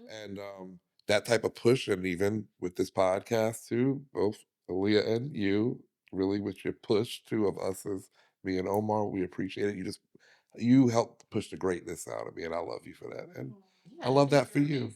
And that type of push, and even with this podcast too, both Aaliyah and you, really with your push too of us as me and Omar, we appreciate it. You helped push the greatness out of me, and I love you for that. And I love that for you.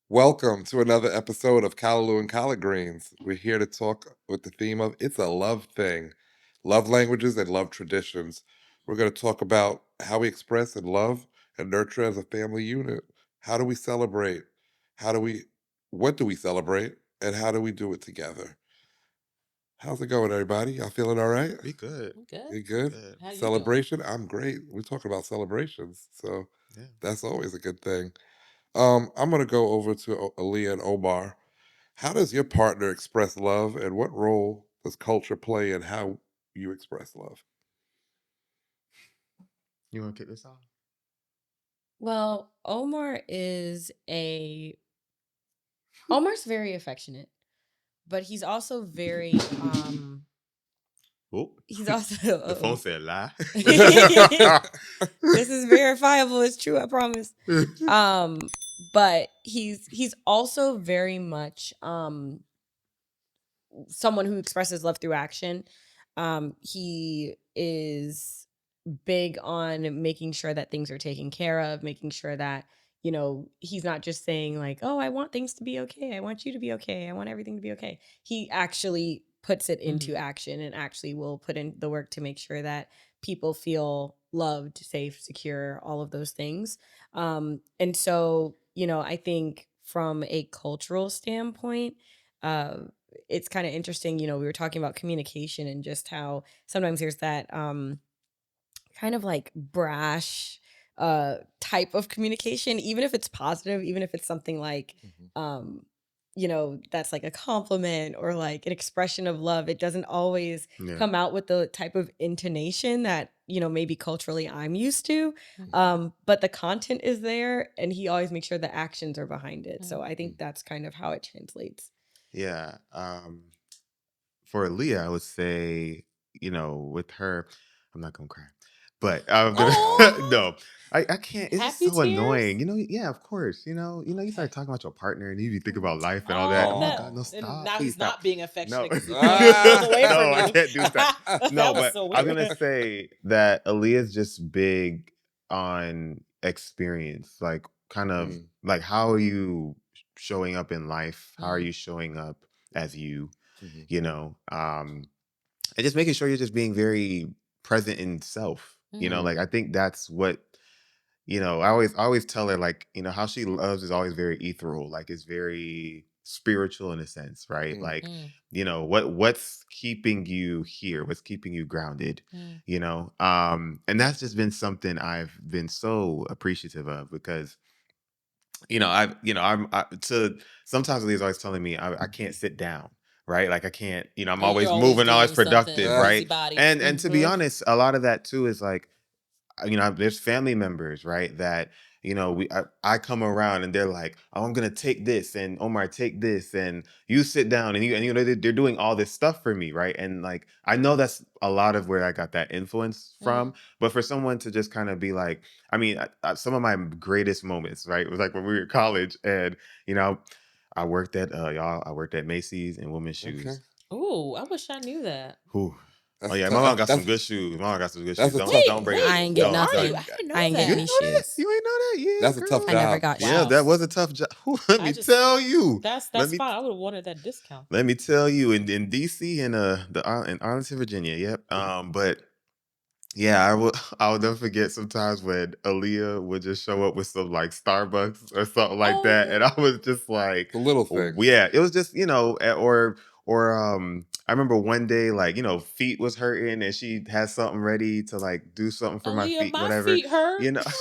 Welcome to another episode of Callaloo and Collard Greens. We're here to talk with the theme of It's a Love Thing, love languages and love traditions. We're going to talk about how we express and love and nurture as a family unit. How do we celebrate? What do we celebrate? And how do we do it together? How's it going, everybody? Y'all feeling all right? We good. You Good. good? How you doing? Celebration? I'm great. We're talking about celebrations, so Yeah. that's always a good thing. I'm going to go over to Aaliyah and Omar. How does your partner express love, and what role does culture play in how you express love? You want to kick this off? Well, Omar's very affectionate, but he's also very Oh, he's also the phone said lie. This is verifiable, it's true, I promise. But he's also very much someone who expresses love through action. He is big on making sure that things are taken care of, making sure that, he's not just saying like, oh, I want things to be okay. I want you to be okay. I want everything to be okay. He actually puts it into action and actually will put in the work to make sure that people feel loved, safe, secure, all of those things. And so, I think from a cultural standpoint, it's kind of interesting, we were talking about communication and just how sometimes there's that kind of like brash type of communication, even if it's positive, even if it's something like that's like a compliment or like an expression of love. It doesn't always come out with the type of intonation that maybe culturally I'm used to, but the content is there, and he always makes sure the actions are behind it. So I think that's kind of how it translates. Yeah. For Leah, I would say, with her, I'm not gonna cry, but I'm gonna no. I can't. It's Happy just so tears? annoying. Yeah, of course. You start talking about your partner, and you think about life and all that. Oh my God, no, stop! And now Please he's stop. not being affectionate. No. 'Cause he's pulling away from No, I you. can't do that. No, That was but so I was weird. gonna say that Aaliyah's just big on experience, like kind of like how are you showing up in life? How are you showing up as you? And just making sure you're just being very present in self. Like I think that's what I always tell her, like, how she loves is always very ethereal, like it's very spiritual in a sense, right? Like, what's keeping you here, what's keeping you grounded, and that's just been something I've been so appreciative of, because to sometimes Leah's always telling me I can't sit down, right? Like I can't, I'm always You're always moving, always doing something, productive, right? busybody. And to be honest, a lot of that too is like, there's family members, right, that I come around and they're like, oh, I'm gonna take this, and Omar, take this, and you sit down, and they're doing all this stuff for me, right? And like I know that's a lot of where I got that influence from. But for someone to just kind of be like, some of my greatest moments, right, was like when we were in college, and I worked at I worked at Macy's in women's shoes. Ooh, I wish I knew that. Whew. Oh yeah, my mom got some good shoes. My mom got some good shoes. Don't bring it. I ain't get nothing. I didn't know I ain't that. get any shoes. You ain't know that? Yeah, that's a tough I job. never got shoes. Yeah, that was a tough job. Let me tell you. That's fine. I would have wanted that discount. Let me tell you, in DC and in Arlington, Virginia. Yep. But yeah, I will never forget sometimes when Aaliyah would just show up with some like Starbucks or something like that, and I was just like, The little thing. Yeah, it was just or I remember one day, like, feet was hurting and she had something ready to like do something for my Aaliyah, feet, my whatever, feet hurt. you know. Because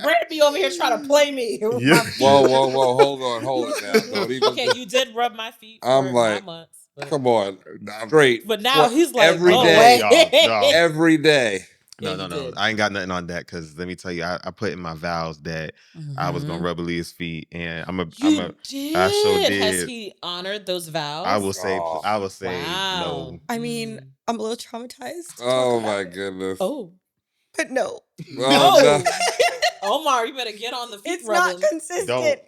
Brandon be over here trying to play me with Yeah. my feet. Whoa, hold it now. Don't even. Okay, you did rub my feet I'm for like, 9 months. But, come on, straight. but now he's like, every go day, away. No. every day. Yeah, No, you no. did. I ain't got nothing on that because let me tell you, I put in my vows that I was gonna Mhm. rub Aaliyah's feet, and You did. I sure Has did. he honored those vows? I will say, Oh. Wow. no. I mean, I'm a little traumatized to talk Oh about my it, goodness. Oh. but no, Oh, no. Omar, you better get on the feet it's not rubbing. consistent.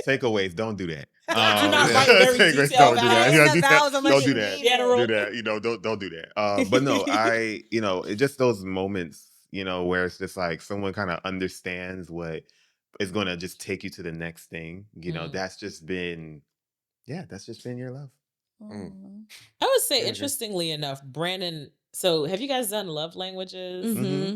Takeaways, don't do that. Do not write very Takeaways, detailed don't do that. vows. Yeah, The vows unless don't do you that. mean it. General. Do that. Don't do that. But no, it's just those moments, where it's just like someone kind of understands what is going to just take you to the next thing. That's just been your love. Mm. I would say, Okay. interestingly enough, Brandon. So, have you guys done love languages? Mm-hmm.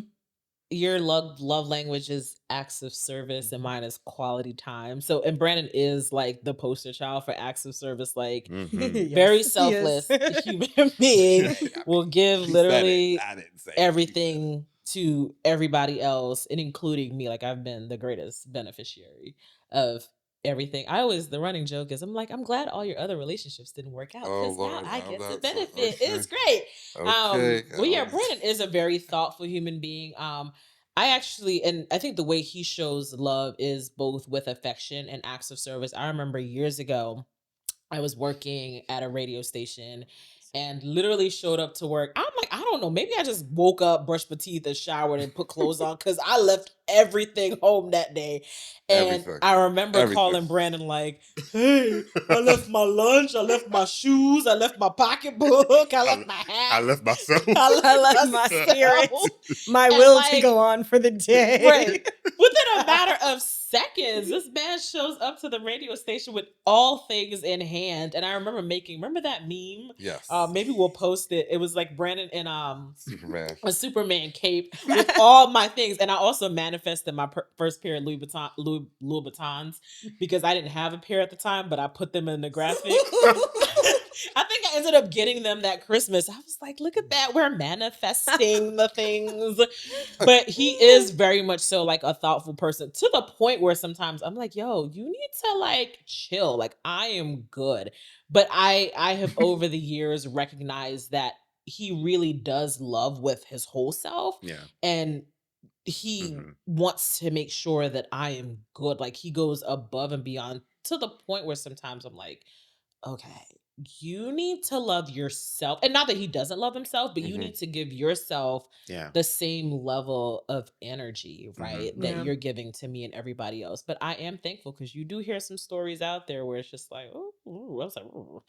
Your love language is acts of service, and mine is quality time. So, and Brandon is like the poster child for acts of service. Like, Mhm. very Yes, selfless yes. human being will give She said it. literally I didn't say it. She said it. everything to everybody else, and including me. Like, I've been the greatest beneficiary of everything. The running joke is, I'm like, I'm glad all your other relationships didn't work out, Oh, because now Lord, I I'm get the not- benefit. okay. It's great. Okay. But yeah, Brandon is a very thoughtful human being. I actually, and I think the way he shows love is both with affection and acts of service. I remember years ago, I was working at a radio station and literally showed up to work. I'm like, I don't know, maybe I just woke up, brushed my teeth, and showered and put clothes on, because I left everything home that day. And Everything. I remember Everything. calling Brandon like, hey, I left my lunch, I left my shoes, I left my pocketbook, I left my hat. I left myself. I left my spirit, my will to go on for the day. Right. Within a matter of seconds, this man shows up to the radio station with all things in hand. And I remember that meme? Yes. Maybe we'll post it. It was like Brandon in Superman. a Superman cape with all my things. And I also manifested my first pair of Louis Vuittons, because I didn't have a pair at the time, but I put them in the graphic. I think I ended up getting them that Christmas. I was like, look at that. We're manifesting the things. But he is very much so like a thoughtful person, to the point where sometimes I'm like, yo, you need to like chill. Like, I am good. But I have over the years recognized that he really does love with his whole self. Yeah. And he wants to make sure that I am good. Like, he goes above and beyond, to the point where sometimes I'm like, okay, you need to love yourself. And not that he doesn't love himself, but you need to give yourself the same level of energy, right? That Yeah. you're giving to me and everybody else. But I am thankful, because you do hear some stories out there where it's just like, oh, I was like, oh,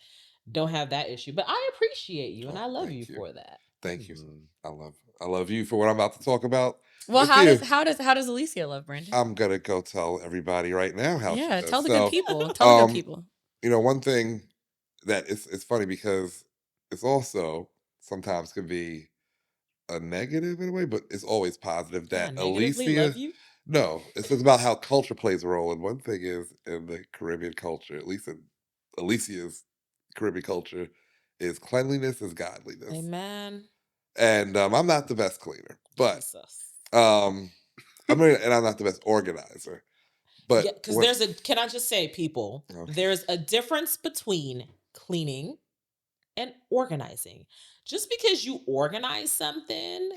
don't have that issue. But I appreciate you, and I love you for that. Thank you. I love you for what I'm about to talk about. Well, with how you. does Alicia love Brandon? I'm gonna go tell everybody right now how she Yeah, does. tell the So, good people. Tell the good people. one thing that it's funny, because it's also sometimes can be a negative in a way, but it's always positive that Negatively Alicia. love you? No, it's just about how culture plays a role. And one thing is, in the Caribbean culture, at least in Alicia's Caribbean culture, is cleanliness is godliness. Amen. And I'm not the best cleaner, but Jesus. and I'm not the best organizer. But Yeah, because can I just say, people, there's a difference between cleaning and organizing. Just because you organize something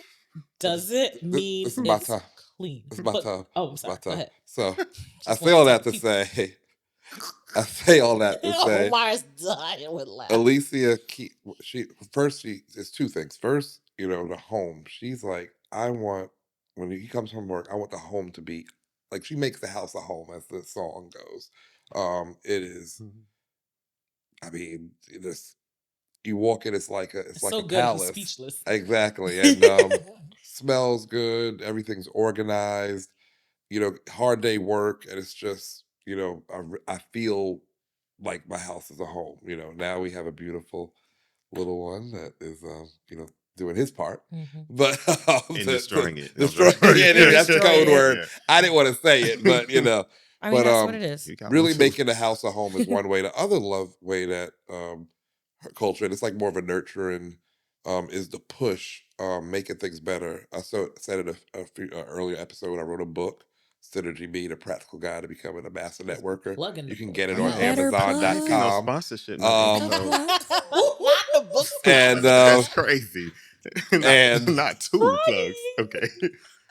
doesn't mean this is my it's time. clean. This is my time. Oh, I'm sorry. Go ahead. So I Just say all wanted that to say, Omar's dying with laughter. Alicia, it's two things. First, the home. She's like, I want, when he comes from work, I want the home to be like, she makes the house a home, as the song goes. It is. I mean, you walk in, it's like a so good, palace. he's speechless. Exactly, and smells good. Everything's organized. Hard day work, and it's just I feel like my house is a home. Now we have a beautiful little one that is doing his part, but in destroying it. destroying it. That's the code word. Yeah. I didn't want to say it, but I mean, that's what it is. Really making the house a home is one way. The other way that her culture, and it's like more of a nurturing. Is the push making things better? I said in a few earlier episode. I wrote a book, Synergy: Me, the Practical Guide to Becoming a Master Just Networker. plugging the You can book. get it I on know. Better I ain't seen no Amazon.com. sponsorship, no Um, info. Not the book. and That's crazy. and Not two plugs. Okay.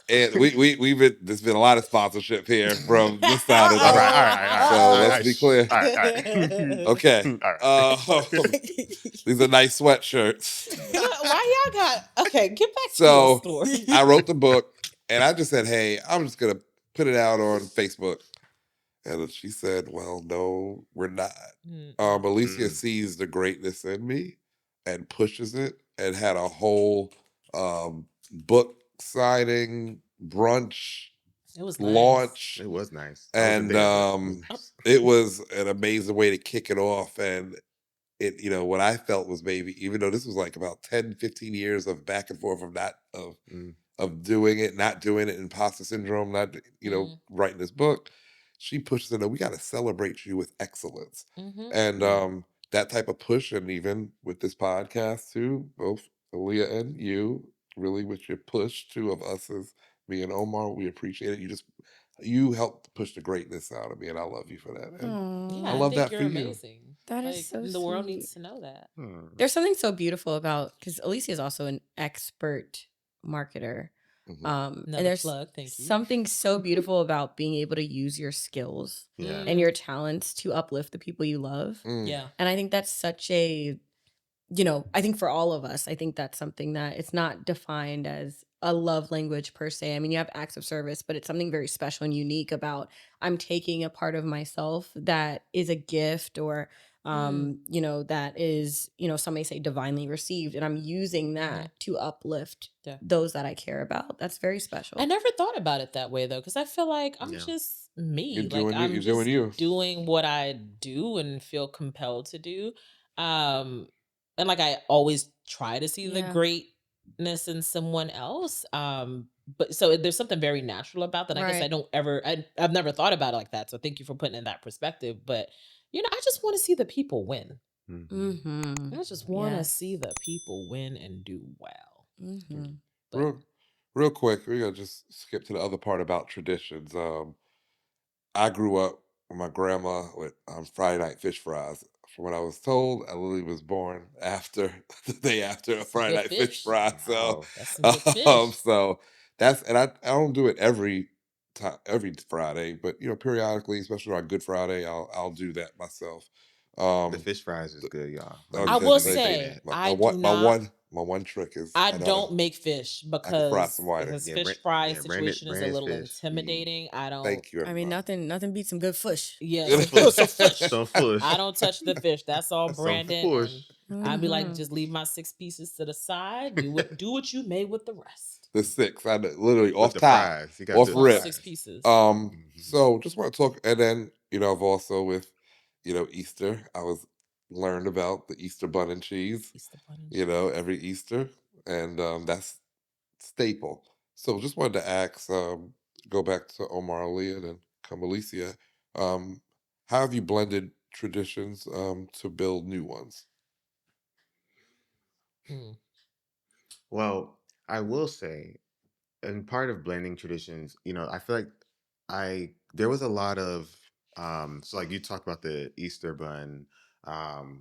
and we've been there's been a lot of sponsorship here from this side of All the. right. All right. All right. So All right. let's be clear. All right. All right. Okay. All right. These are nice sweatshirts. Why y'all got okay? Get back to So your story. I wrote the book, and I just said, "Hey, I'm just gonna put it out on Facebook." And she said, "Well, no, we're not." Alicia Mm. sees the greatness in me and pushes it, and had a whole book signing brunch It was nice. launch, It was nice. I wasn't and there, but it was nice. it was an amazing way to kick it off. And it, what I felt was, maybe, even though this was like about 10, 15 years of back and forth of not Mm. of doing it, not doing it, imposter syndrome, not writing this book, she pushes it. We got to celebrate you with excellence, and that type of push, and even with this podcast too, both Aaliyah and you, really with your push too of us as me and Omar, we appreciate it. You helped push the greatness out of me, and I love you for that. And Yeah, I I love think that you're for you. amazing. That Like, is so the world sweet. needs to know that. There's something so beautiful about, because Alicia is also an expert marketer. Mhm. And Another there's plug. Thank you. something so beautiful about being able to use your skills Yeah. and your talents to uplift the people you love. Yeah. And I think that's such a, I think for all of us, I think that's something that it's not defined as a love language per se. I mean, you have acts of service, but it's something very special and unique about I'm taking a part of myself that is a gift, or that is, some may say divinely received, and I'm using that to uplift Yeah. those that I care about. That's very special. I never thought about it that way though, because I feel like I'm Yeah. just me. You're Like doing you- I'm you're just doing you. doing what I do and feel compelled to do. And like I always try to see the Yeah. greatness in someone else. But so there's something very natural about that. I guess Right. I've never thought about it like that. So thank you for putting in that perspective. But I just want to see the people win. Mm-hmm. I just want to Yes. see the people win and do well. Mm-hmm. But Real quick, we're gonna just skip to the other part about traditions. I grew up with my grandma with Friday night fish fries. From what I was told, I literally was born after the day after a That's Friday good night fish. fish fry. So, Wow. That's some good fish. so that's, and I don't do it every time, every Friday, but periodically, especially on Good Friday, I'll do that myself. The fish fries is good, y'all. Let me I Okay, will say say, that. I do not. my one trick is I I know don't make fish I can fry because some whiting. his Yeah, fish Brand- fry yeah, situation is a Brandon's little fish. intimidating. I don't. Thank you. I mean, everybody. nothing beats some good fish. Yeah, Some so fish. fish. Some fish. I don't touch the fish. That's all Some Brandon. And fish. I'd be like, Mhm. just leave my 6 pieces to the side. Do what you may with the rest. The six, I literally With off the top, fries. You gotta off do All the rip. 6 fries. pieces. So just want to talk, and then I've also with Easter, I was learned about the Easter bun and cheese. Easter bunny. Every Easter, and that's staple. So just wanted to ask, go back to Omar Ali and then come Alicia. How have you blended traditions to build new ones? Hmm. Well, I will say, and part of blending traditions, I feel like there was a lot of so like you talked about the Easter bun,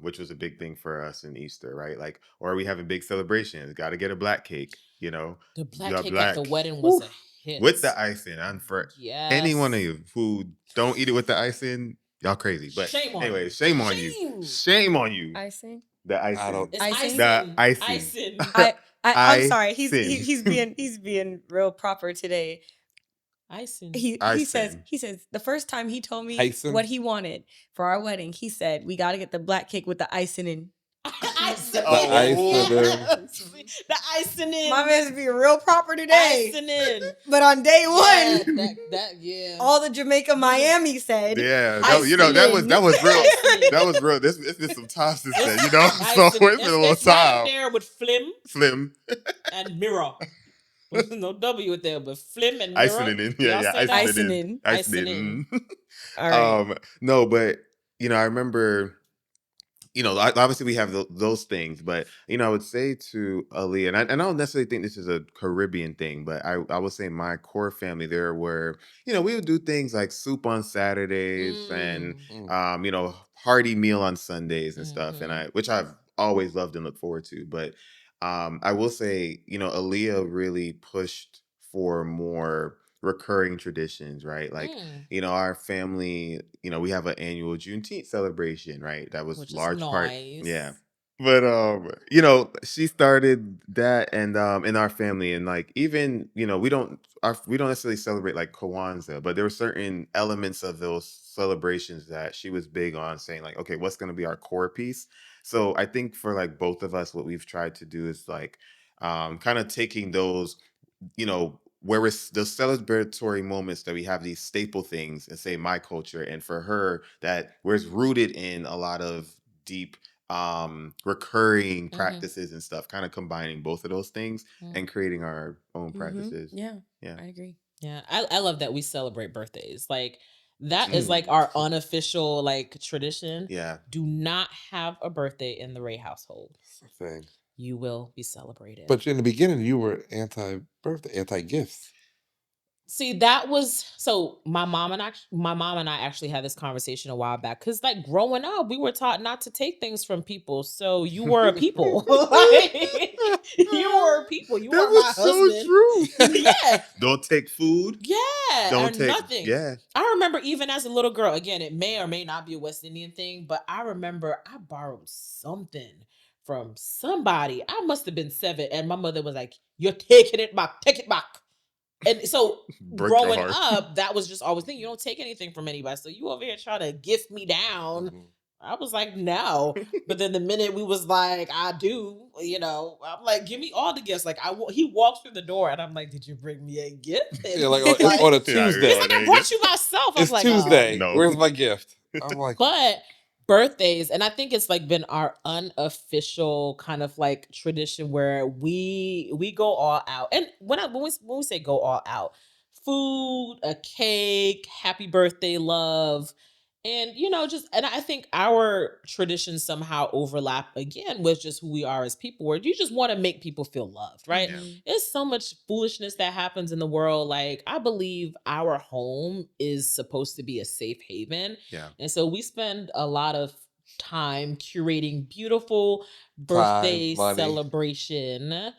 which was a big thing for us in Easter, right? Like, or we having big celebrations, got to get a black cake, The black the cake at the black wedding was whew, a hit. with the icing. And for any one of Yes. you who don't eat it with the icing, y'all crazy. But Shame on anyway, you. shame on you. Shame. Shame on you. Icing. The I icing. don't. It's Icing? The icing. Icing. I'm sorry. He's Icing. he's being real proper today. Icing. He Icing. says the first time he told me Icing? what he wanted for our wedding, he said we got to get the black cake with the icing in. Icing. Oh. icing in. The icing in. My man's being real proper today. Icing in. But on day Yeah, one, yeah. all the Jamaica Miami said, Yeah, icing that was in. real. Icing. That was real. This is some time since then, So Icing. it's been a little It's right time. there with Flim Flim, and Mirror. There's no W with there, but Flim and Mirror. icing it in. Y'all Yeah, say that? Icing in. Icing it Icing in. All right. No, but I remember, obviously we have those things, but I would say to Ali, and I don't necessarily think this is a Caribbean thing, but I would say my core family there were, we would do things like soup on Saturdays and Mm. Mm. hearty meal on Sundays and stuff, and Mhm. which I've always loved and looked forward to. But I will say, Aaliyah really pushed for more recurring traditions, right? Like, Mm. our family, we have an annual Juneteenth celebration, right? That was Which is large part, yeah. nice. But she started that, and in our family, and like, even we don't necessarily celebrate like Kwanzaa, but there were certain elements of those celebrations that she was big on saying, like, okay, what's going to be our core piece? So I think for like both of us, what we've tried to do is like kind of taking those, where it's the celebratory moments that we have these staple things and say my culture, and for her that where it's rooted in a lot of deep recurring Mhm. practices and stuff, kind of combining both of those things Mm. and creating our own practices. Yeah, Yeah. I agree. Yeah, I love that we celebrate birthdays. Like that is Mm. like our unofficial like tradition. Yeah. Do not have a birthday in the Ray household. That's the thing. You will be celebrated. But in the beginning, you were anti-birthday, anti-gifts. See, that was so my mom and I actually had this conversation a while back because like growing up, we were taught not to take things from people. So you were a people. Like, you were a people. You That were my was so husband. true. Yeah. Don't take food. Yeah. Don't Or take nothing. Yeah. I remember even as a little girl, again, it may or may not be a West Indian thing, but I remember I borrowed something from somebody. I must have been 7, and my mother was like, "You're taking it back. Take it back." And so Broke your growing heart. up, that was just always thing. You don't take anything from anybody. So you over here trying to gift me down. Mhm. I was like, no. But then the minute we was like, I do, I'm like, give me all the gifts. Like he walks through the door and I'm like, did you bring me a gift? And Yeah, like he's like, on a Yeah, Tuesday. he's like, I brought you myself. I was It's like, Tuesday. No. Where's my gift? I'm like, but birthdays, and I think it's like been our unofficial kind of like tradition where we go all out. And when we say go all out, food, a cake, happy birthday, love, and just and I think our traditions somehow overlap again with just who we are as people, where you just want to make people feel loved, right? Yeah. There's so much foolishness that happens in the world. Like I believe our home is supposed to be a safe haven. Yeah. And so we spend a lot of time curating beautiful birthday money. celebration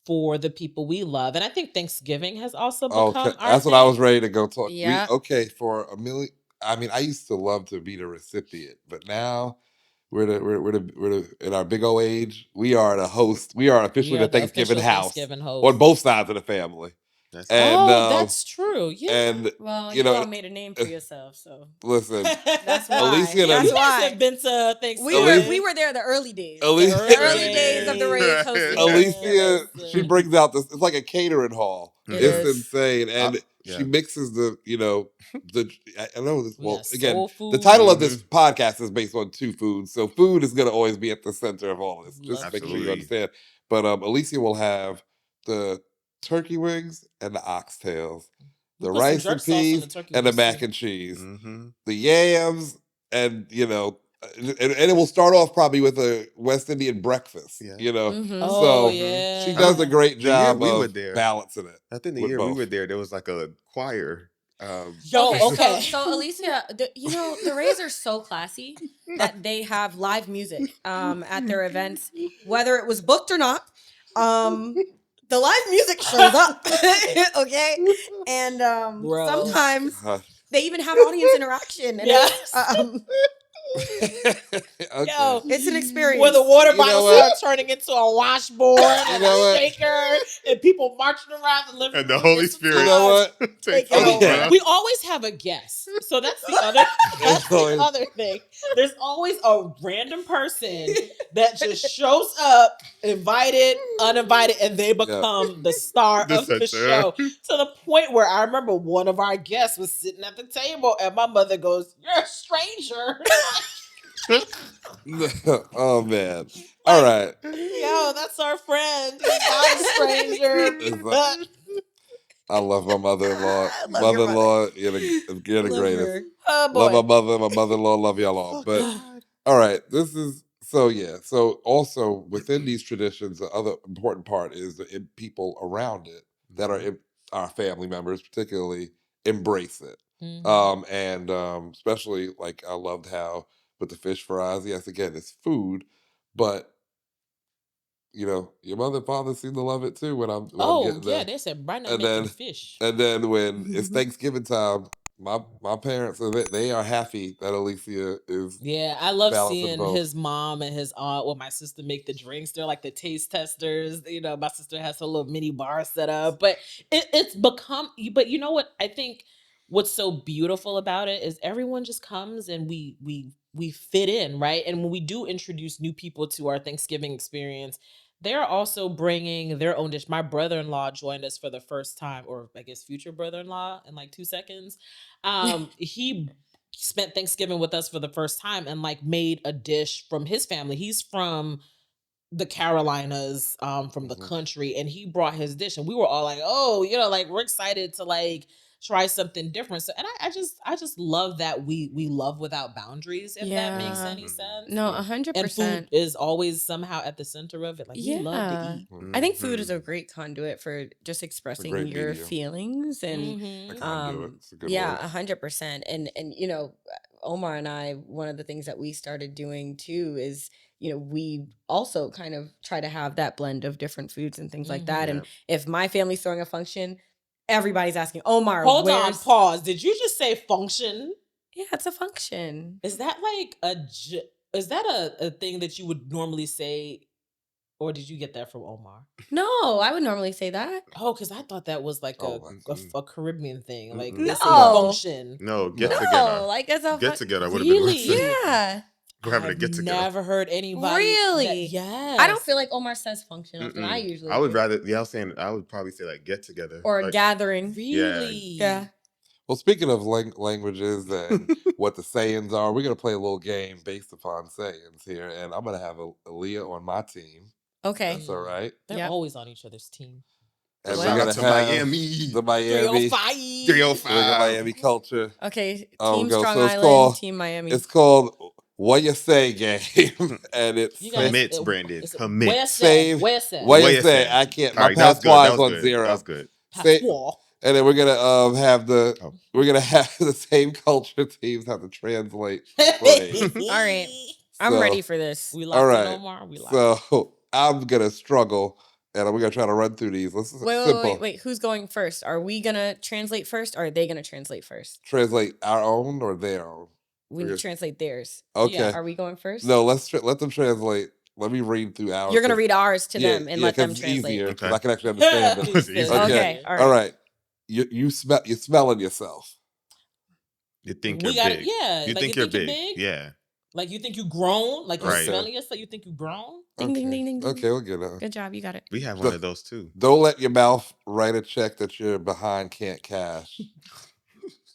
for the people we love. And I think Thanksgiving has also okay, become our that's what I thing. was ready to go talk. Yeah. For a million. I mean, I used to love to be the recipient, but now we're in our big old age. We are the host. We are officially You're the the Thanksgiving official house Thanksgiving on host. both sides of the family. That's And That's true. Yeah. and Well, you you all know, made a name for yourself, so listen, that's why. Alicia and Yeah, you That's guys why. have been to Thanksgiving. We were there the early days. Alicia, The early days of the Rays Right. hosting Alicia, Thanksgiving. she brings out this. It's like a catering hall. It It's is. insane, and yeah. she mixes I know this. We Well, got again, soul the food. title of this podcast is based on 2 foods, so food is going to always be at the center of all this. Just Love make sure you Absolutely. understand. But Alicia will have the turkey wings and the oxtails, We the put some rice and jerk sauce on the peas turkey and the wings, mac too. and cheese, Mm-hmm. the yams, and and it will start off probably with a West Indian breakfast. Yeah. Mhm. Oh So yeah. she does a great The year job we were of there, balancing it. I think the with year we both. were there was like a choir. Yo, okay. So Alicia, the Rays are so classy that they have live music at their events, whether it was booked or not. The live music shows up, okay, and Bro. sometimes Huh. they even have audience interaction. And Yes. Okay. Yo, it's an experience. where the water You know bottles what? start turning into a washboard and know a what? shaker, and people marching around the living And room. the Holy It's Spirit. You know what? Takes Yo, over. yeah. We always have a guest, so that's the other. That's the always- other thing. There's always a random person that just shows up, invited, uninvited, and they become the star The of the center. show. To the point where I remember one of our guests was sitting at the table, and my mother goes, "You're a stranger." Oh man. All right. Yo, that's our friend. He's not a stranger. I love my mother-in-law. I love your Mother-in-law, you're the Love greatest. her. Oh Love my boy. mother, my mother-in-law, love y'all all. Oh, But God. all right, this is So yeah. So also within these traditions, the other important part is the people around it that are Mhm. our family members, particularly, embrace it. Mhm. And especially like I loved how with the fish fries. Yes, again, it's food, but your mother and father seem to love it too when I'm Oh getting yeah, there. they said right now And making then fish. and then when it's Thanksgiving time, my parents they are happy that Alicia is Yeah, I love balancing seeing both. his mom and his aunt or my sister make the drinks. They're like the taste testers. My sister has her little mini bar set up, but it's become. But you know what? I think what's so beautiful about it is everyone just comes and we fit in, right? And when we do introduce new people to our Thanksgiving experience, they're also bringing their own dish. My brother-in-law joined us for the first time, or I guess future brother-in-law, in like 2 seconds. He spent Thanksgiving with us for the first time and like made a dish from his family. He's from the Carolinas, from the Mhm. country, and he brought his dish, and we were all like, "Oh, like we're excited to like try something different." So, and I just love that we love without boundaries, if that makes Yeah. any sense. No, Yeah. 100%. And food is always somehow at the center of it. Like we love to Yeah. eat. I think food is a Mhm. great conduit for just It's a expressing great your medium. feelings and A Mm-hmm. conduit. It's a good yeah, word. 100%. And Omar and I, one of the things that we started doing too is, we also kind of try to have that blend of different foods and things like that. Mm-hmm. And Yeah. if my family's throwing a function, everybody's asking, Omar, Hold on, where's pause. Did you just say function? Yeah, it's a function. Is that like is that a thing that you would normally say, or did you get that from Omar? No, I would normally say that. Oh, because I thought that was like Oh, Mm-mm. a Caribbean thing. Like Mm-mm. they say No. function. No, get no. together. No, like as a Get together would have been worse. Really? Yeah. We're having a I've get together. never heard anybody that. Really? Yes. I don't feel like Omar says function often. I Mm-mm. usually I would do. rather. Yeah, I was saying. I would probably say like get together Or a like, gathering. really. Yeah. Well, speaking of languages and what the sayings are, we're gonna play a little game based upon sayings here, and I'm gonna have Aaliyah on my team. Okay. That's all right. They're Yep. always on each other's team. And What? we're Shout out gonna to have Miami. the Miami, 305. we're gonna 305. Miami culture. Okay. Oh, Team go. Strong So it's Island, called Team Miami. What You Say game, and it's You guys, Commits, Brandon. it's Commits. save where said what you What you say. say? I can't. All My right, that was good. patois That is was on good. That zero. was good. Say, patois. and then we're gonna have Oh. we're gonna have the same culture teams have to translate the phrase. All right. I'm So, ready for this. We all locked in, right. Omar. We locked in. So I'm gonna struggle, and we're gonna try to run through these. This is Wait, simple. Who's going first? Are we gonna translate first or are they gonna translate first? Translate our own or their own. We need to translate theirs. Okay. Are we going first? No, let them translate. Let me read through ours. You're gonna 'cause- read ours to yeah, them and yeah, let them 'cause it's translate. easier because Okay. I can actually understand He it. It's easy. said, Okay. All right. All right. You smelling yourself. You think We you're got it. big. Yeah. You Like, think you're big. Yeah. Like you think you grown? Like you Right. smelling yourself? You think you grown? Ding, ding, Okay. ding, ding, ding. Okay, we'll get it. Good job. You got it. We have one of those too. Don't let your mouth write a check that you're behind can't cash.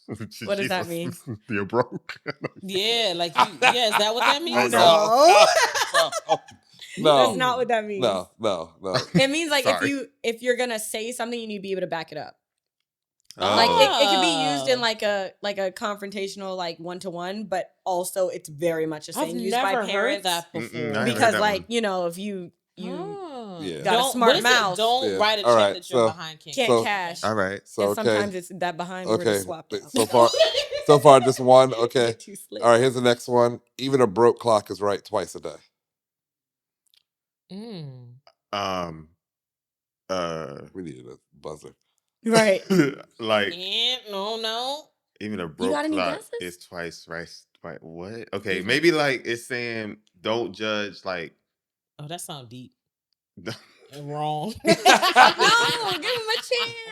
What does that Jesus. mean? You're broke. Yeah. Like you. Yeah. Is that what that means? no. No. That's not what that means. No. It means like Sorry. if you're gonna say something, you need to be able to back it up. Oh. Like it could be used in Oh. like a confrontational like 1-to-1, but also it's very much a I've saying used by never heard parents. that Mm-mm, before. I haven't heard Because that like one. if you Oh. Yeah. got a Don't- smart what is it? mouth. Don't Yeah. write a check All right, that you're so- behind can't. can't So- cash. All right. So And okay. sometimes it's that behind word Okay. is swapped out. So far just one. Okay. Get too slick. All right, here's the next one. Even a broke clock is right twice a day. Mm. We needed a buzzer. Right. like Yeah, no. even a You broke got any clock guesses? is twice right. What? Okay, Mhm. maybe like it's saying don't judge like Oh, that sounds deep and wrong. No, give him a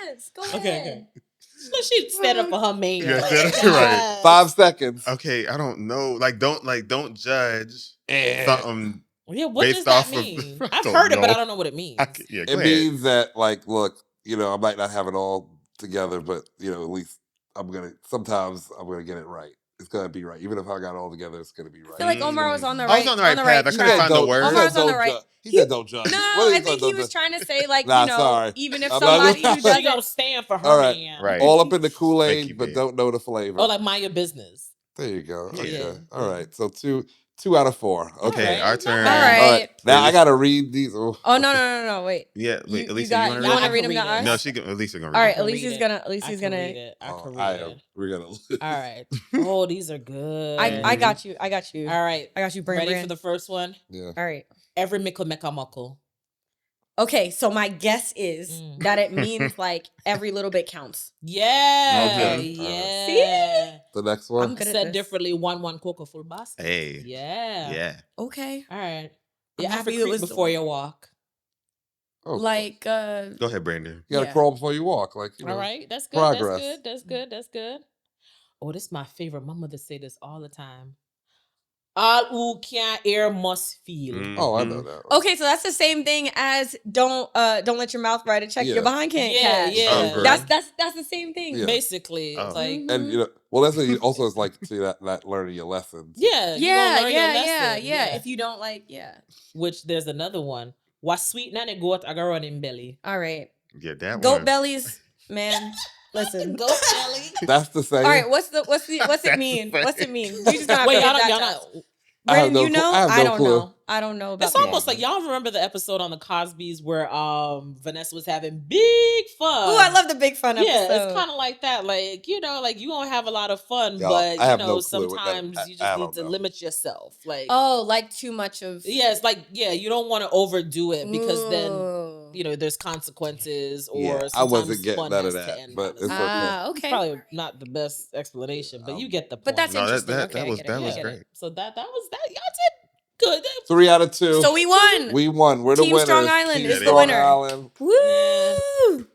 chance. Go ahead. Okay. So she set up for her man. Yeah, Like, that's right. 5 seconds. okay, I don't know. Like don't judge Eh. something. Yeah, what does Based that off of- mean? I I've don't heard it, but know. I don't know what it means. Yeah, It go ahead. means that, like, look, I might not have it all together, but at least sometimes I'm gonna get it right. It's gonna be right. Even if I got it all together, it's gonna be right. I feel like Omar was on the I right. was on the right path. I He couldn't said find the don't- word. he Omar said was on the don't right. judge. He said don't judge. No, What did I he think say, he don't was judge? trying to say like Nah, sorry. even if I'm not somebody who gonna- She doesn't gonna stand for her All right. man. Right. All up in the Thank Kool-Aid, you, but babe. don't know the flavor. Oh, like mind your business. There you go. Yeah. Okay. Yeah. All right. So 2 out of 4. Okay, Okay. our Not turn. bad. All All right. right. Now I Elisa- got to read these. Oh, Oh no! Wait. Yeah, wait, You Elisa, got. you You want to want read to it? read them to read it. us? No, she can. Elisa gonna All read right. it. can read Alicia's it. gonna. I Alicia's can gonna. read it. I can I read am. it. We're gonna. All right. Oh, these are good. I got you. I got you. All right. I got you. Brand. Ready for the first one? Yeah. All right. Every mickle mecca muckle. Okay. So my guess is Mm. that it means like every little bit counts. Yeah. Okay. Yeah. The next I'm one. good at Said this. differently, one cocoa full basket. Hey. Yeah. Yeah. Okay. All right. I'm You have to happy it creep was the before one. you walk. Oh, Like Go ahead, Brandon. you got to yeah. crawl before you walk. Like, you know. All right. That's good. progress. That's good. That's good. That's good. Oh, this is my favorite. My mother say this all the time. All who can't hear must feel. Oh, I Mhm. know that. one. Okay, so that's the same thing as don't let your mouth write a check Yeah. your behind can't Yeah, cash. yeah. Oh, for That's the same thing. Yeah. Basically, Oh. it's like, And you know, well, that's what you also is like see that learning your lessons. yeah, you gonna Yeah, learn your yeah, lesson. yeah. If you don't like, yeah. Which there's another one. What sweet nanny goat I got running belly. All right. Yeah, that Goat one. bellies, man. Listen. Goat belly. That's the same. All right, what's it mean? What's it mean? You just gonna have Wait, to hit y'all that don't, to y'all us. know. I have Brandon, no you cl- know? I have no I don't clue. know. I don't know about It's that. almost like y'all remember the episode on the Cosbys where Vanessa was having big fun. Oh, I love the big fun episode. Yeah, it's kind of like that. Like, you know, like you gonna have a lot of fun, Y'all, but I you have know, no clue what that- sometimes I- you I just need don't to know. limit yourself. Like, Oh, like too much of yeah, it's like, yeah, you don't want to overdo it because then Ooh. you know there's consequences or Yeah, I sometimes wasn't getting fun none has of to that, end. but on a it's song. okay. Okay. Probably not the best explanation, but you get the point. But that's No, interesting. that Okay, I was get it. that I was get it. great. So that was that. Y'all did good. 3 out of 2. So we won. We won. We're the Team winners. Strong Island Team is the Strong winner. Island. Woo!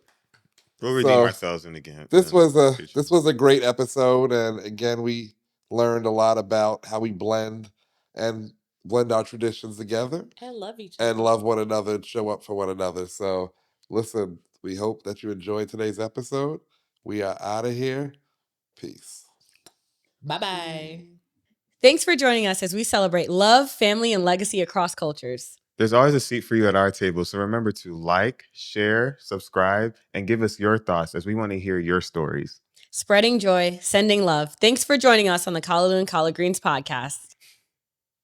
We'll redeem So, ourselves in again. This in was the a future. this was a great episode, and again, we learned a lot about how we blend our traditions together And love each other. and love one another and show up for one another. So, listen, we hope that you enjoyed today's episode. We are out of here. Peace. Bye bye. Thanks for joining us as we celebrate love, family, and legacy across cultures. There's always a seat for you at our table, so remember to like, share, subscribe, and give us your thoughts as we want to hear your stories. Spreading joy, sending love. Thanks for joining us on the Callaloo and Collard Greens podcast.